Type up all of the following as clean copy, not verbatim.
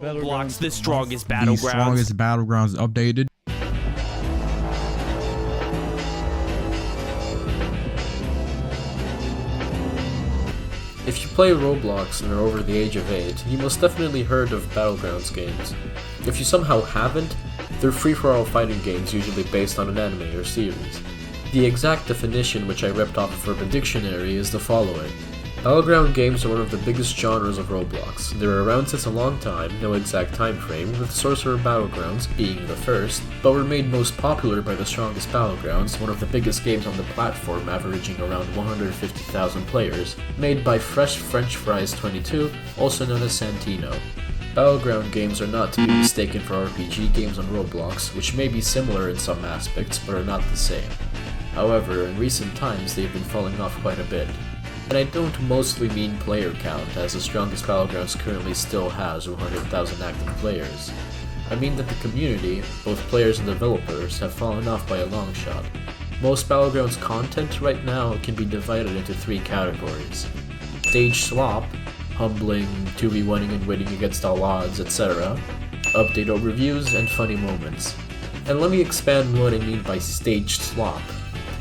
Roblox, the strongest The battlegrounds. strongest battlegrounds updated. If you play Roblox and are over the age of 8, you most definitely heard of Battlegrounds games. If you somehow haven't, they're free-for-all fighting games usually based on an anime or series. The exact definition which I ripped off of Urban Dictionary is the following. Battleground games are one of the biggest genres of Roblox. They were around since a long time, no exact time frame, with Sorcerer Battlegrounds being the first, but were made most popular by the Strongest Battlegrounds, one of the biggest games on the platform averaging around 150,000 players, made by Fresh French Fries 22, also known as Santino. Battleground games are not to be mistaken for RPG games on Roblox, which may be similar in some aspects, but are not the same. However, in recent times they've been falling off quite a bit. And I don't mostly mean player count, as the Strongest Battlegrounds currently still has 100,000 active players. I mean that the community, both players and developers, have fallen off by a long shot. Most Battlegrounds content right now can be divided into 3 categories. Stage slop, humbling, 2v1ing and winning against all odds, etc. Update overviews, and funny moments. And let me expand what I mean by stage slop.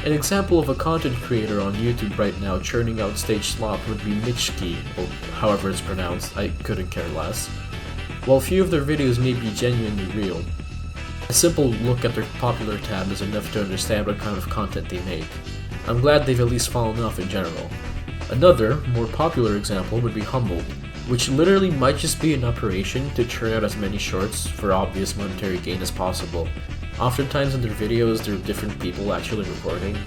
An example of a content creator on YouTube right now churning out stage slop would be Mitchki, or however it's pronounced, I couldn't care less. While few of their videos may be genuinely real, a simple look at their popular tab is enough to understand what kind of content they make. I'm glad they've at least fallen off in general. Another, more popular example would be Humbled, which literally might just be an operation to churn out as many shorts for obvious monetary gain as possible. Oftentimes in their videos, there are different people actually recording,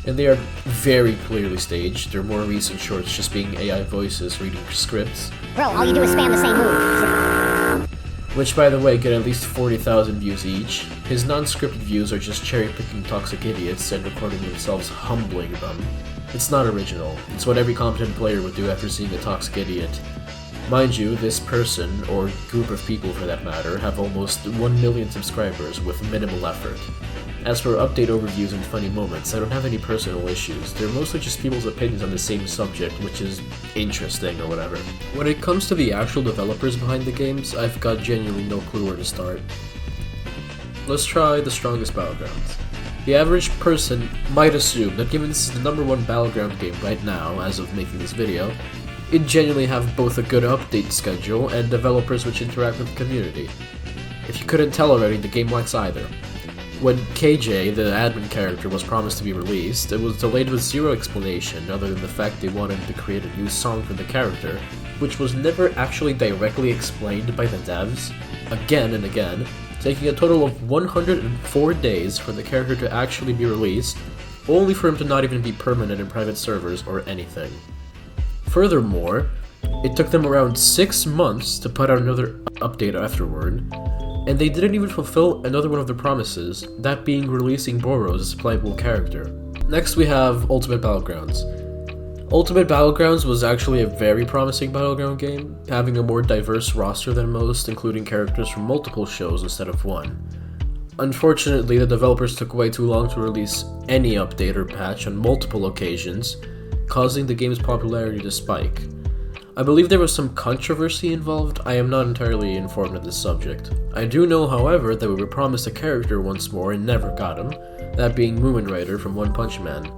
and they are very clearly staged, their more recent shorts just being AI voices reading scripts. Bro, all you do is spam the same move. Which, by the way, get at least 40,000 views each. His non-scripted views are just cherry-picking toxic idiots and recording themselves humbling them. It's not original, it's what every competent player would do after seeing a toxic idiot. Mind you, this person, or group of people for that matter, have almost 1 million subscribers with minimal effort. As for update overviews and funny moments, I don't have any personal issues. They're mostly just people's opinions on the same subject, which is interesting or whatever. When it comes to the actual developers behind the games, I've got genuinely no clue where to start. Let's try the Strongest Battlegrounds. The average person might assume that given this is the #1 Battleground game right now, as of making this video, it genuinely have both a good update schedule and developers which interact with the community. If you couldn't tell already, the game lacks either. When KJ, the admin character, was promised to be released, it was delayed with zero explanation other than the fact they wanted to create a new song for the character, which was never actually directly explained by the devs, again and again, taking a total of 104 days for the character to actually be released, only for him to not even be permanent in private servers or anything. Furthermore, it took them around 6 months to put out another update afterward, and they didn't even fulfill another one of their promises, that being releasing Boros as a playable character. Next we have Ultimate Battlegrounds. Ultimate Battlegrounds was actually a very promising Battleground game, having a more diverse roster than most, including characters from multiple shows instead of one. Unfortunately, the developers took way too long to release any update or patch on multiple occasions, causing the game's popularity to spike. I believe there was some controversy involved. I am not entirely informed of this subject. I do know, however, that we were promised a character once more and never got him, that being Moomin Rider from One Punch Man.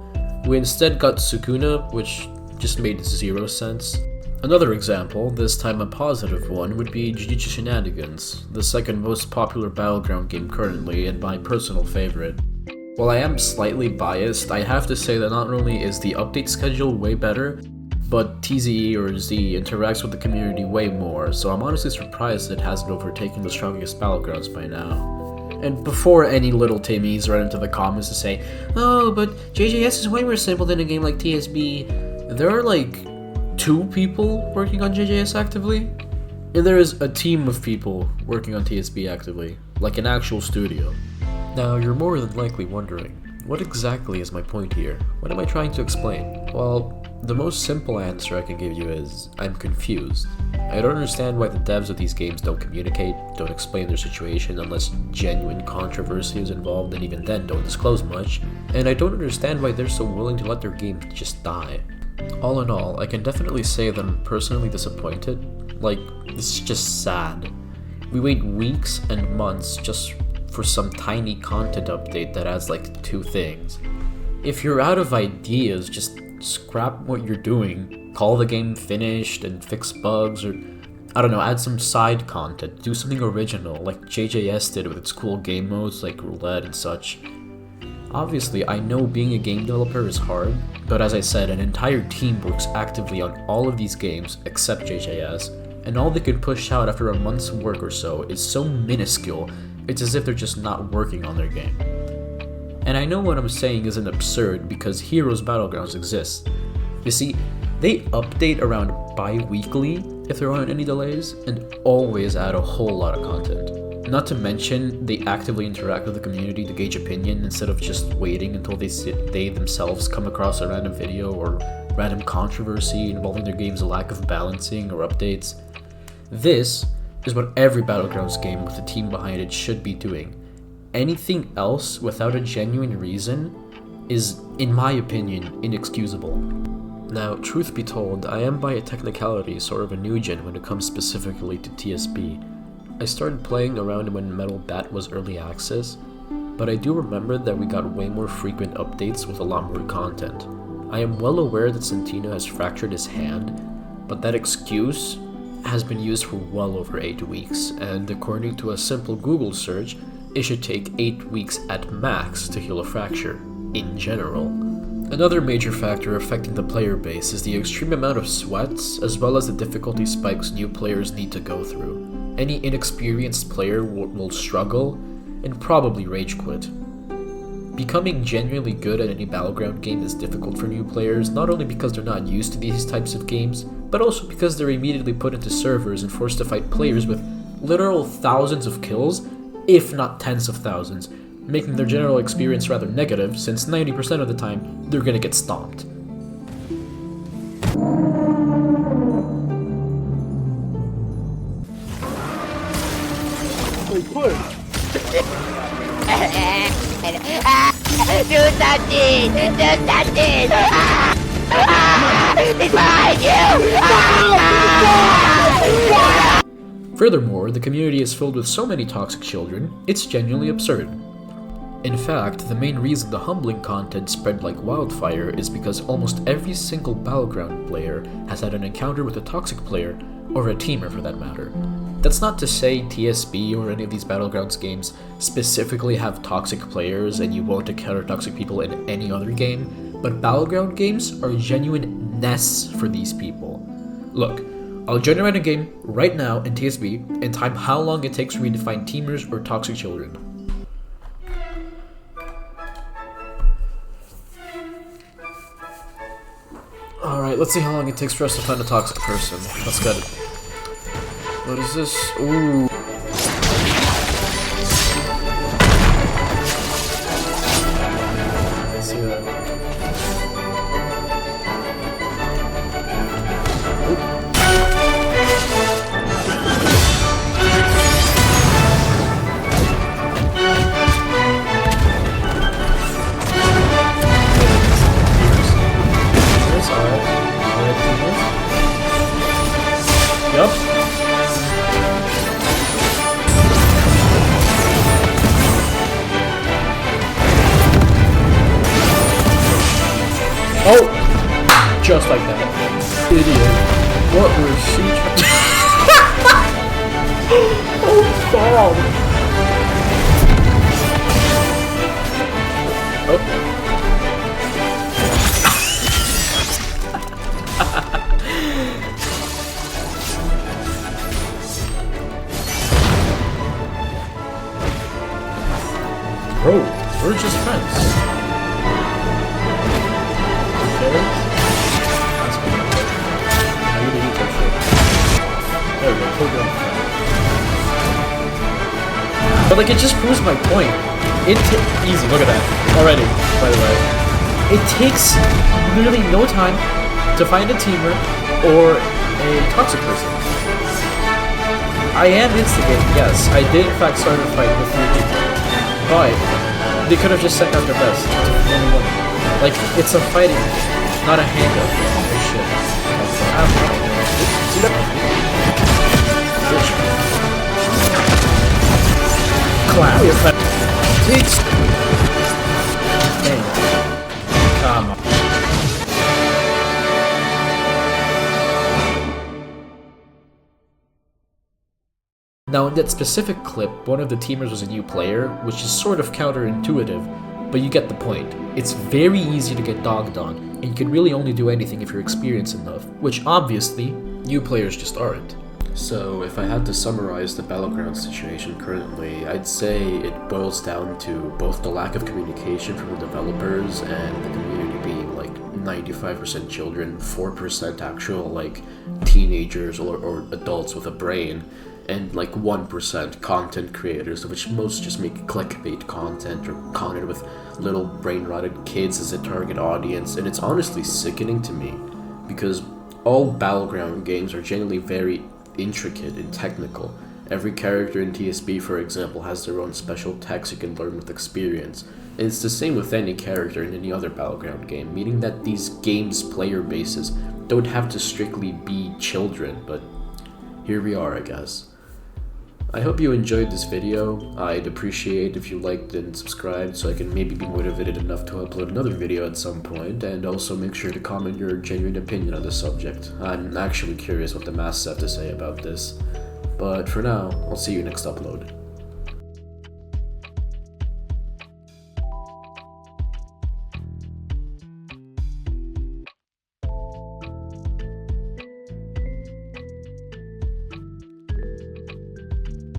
We instead got Sukuna, which just made 0 sense. Another example, this time a positive one, would be Jujutsu Shenanigans, the second most popular Battleground game currently and my personal favorite. While I am slightly biased, I have to say that not only is the update schedule way better, but TZE or Z interacts with the community way more, so I'm honestly surprised it hasn't overtaken the Strongest Battlegrounds by now. And before any little Timmies run into the comments to say, "Oh, but JJS is way more simple than a game like TSB," there are like 2 people working on JJS actively, and there is a team of people working on TSB actively, like an actual studio. Now, you're more than likely wondering, what exactly is my point here? What am I trying to explain? Well, the most simple answer I can give you is, I'm confused. I don't understand why the devs of these games don't communicate, don't explain their situation unless genuine controversy is involved, and even then don't disclose much, and I don't understand why they're so willing to let their game just die. All in all, I can definitely say that I'm personally disappointed. Like, this is just sad. We wait weeks and months just for some tiny content update that adds like 2 things. If you're out of ideas, just scrap what you're doing, call the game finished and fix bugs, or I don't know, add some side content, do something original like JJS did with its cool game modes like roulette and such. Obviously, I know being a game developer is hard, but as I said, an entire team works actively on all of these games except JJS, and all they can push out after a month's work or so is so minuscule, it's as if they're just not working on their game. And I know what I'm saying isn't absurd because Heroes Battlegrounds exists. You see, they update around bi-weekly if there aren't any delays, and always add a whole lot of content. Not to mention, they actively interact with the community to gauge opinion instead of just waiting until they themselves come across a random video or random controversy involving their game's lack of balancing or updates. This is what every Battlegrounds game with a team behind it should be doing. Anything else without a genuine reason is, in my opinion, inexcusable. Now, truth be told, I am by a technicality sort of a newgen when it comes specifically to TSB. I started playing around when Metal Bat was early access, but I do remember that we got way more frequent updates with a lot more content. I am well aware that Santino has fractured his hand, but that excuse has been used for well over 8 weeks, and according to a simple Google search, it should take 8 weeks at max to heal a fracture, in general. Another major factor affecting the player base is the extreme amount of sweats, as well as the difficulty spikes new players need to go through. Any inexperienced player will struggle, and probably rage quit. Becoming genuinely good at any Battleground game is difficult for new players, not only because they're not used to these types of games, but also because they're immediately put into servers and forced to fight players with literal thousands of kills, if not tens of thousands, making their general experience rather negative, since 90% of the time, they're gonna get stomped. Do something! Do something! He's behind you! Furthermore, the community is filled with so many toxic children, it's genuinely absurd. In fact, the main reason the humbling content spread like wildfire is because almost every single Battleground player has had an encounter with a toxic player, or a teamer for that matter. That's not to say TSB or any of these Battlegrounds games specifically have toxic players and you won't encounter toxic people in any other game, but Battleground games are genuine nests for these people. Look, I'll generate a game right now in TSB and time how long it takes for me to find teamers or toxic children. Alright, let's see how long it takes for us to find a toxic person. Let's get it. What is this? Ooh. Let's see that. That's alright. Yep. Oh! Just like that. Idiot. What was she Oh god! Oh. Bro, we're just friends. There we go, pull down. But like, it just proves my point. Easy, look at that. Already, by the way. It takes literally no time to find a teamer or a toxic person. I am instigating, yes. I did in fact start a fight with 3 people. But they could have just sent out their best to only one. Like, it's a fighting, not a hang-up. Oh shit. See that? Bitch. clap. Come on. Now in that specific clip, one of the teamers was a new player, which is sort of counterintuitive, but you get the point. It's very easy to get dogged on, and you can really only do anything if you're experienced enough, which obviously, new players just aren't. So if I had to summarize the Battleground situation currently, I'd say it boils down to both the lack of communication from the developers and the community being like 95% children, 4% actual like teenagers or adults with a brain, and like 1% content creators, of which most just make clickbait content or content with little brain-rotted kids as a target audience, and it's honestly sickening to me, because all Battleground games are generally very intricate and technical. Every character in TSB, for example, has their own special techs you can learn with experience, and it's the same with any character in any other Battleground game, meaning that these games' player bases don't have to strictly be children, but here we are, I guess. I hope you enjoyed this video. I'd appreciate if you liked and subscribed so I can maybe be motivated enough to upload another video at some point, and also make sure to comment your genuine opinion on the subject. I'm actually curious what the masses have to say about this. But for now, I'll see you next upload.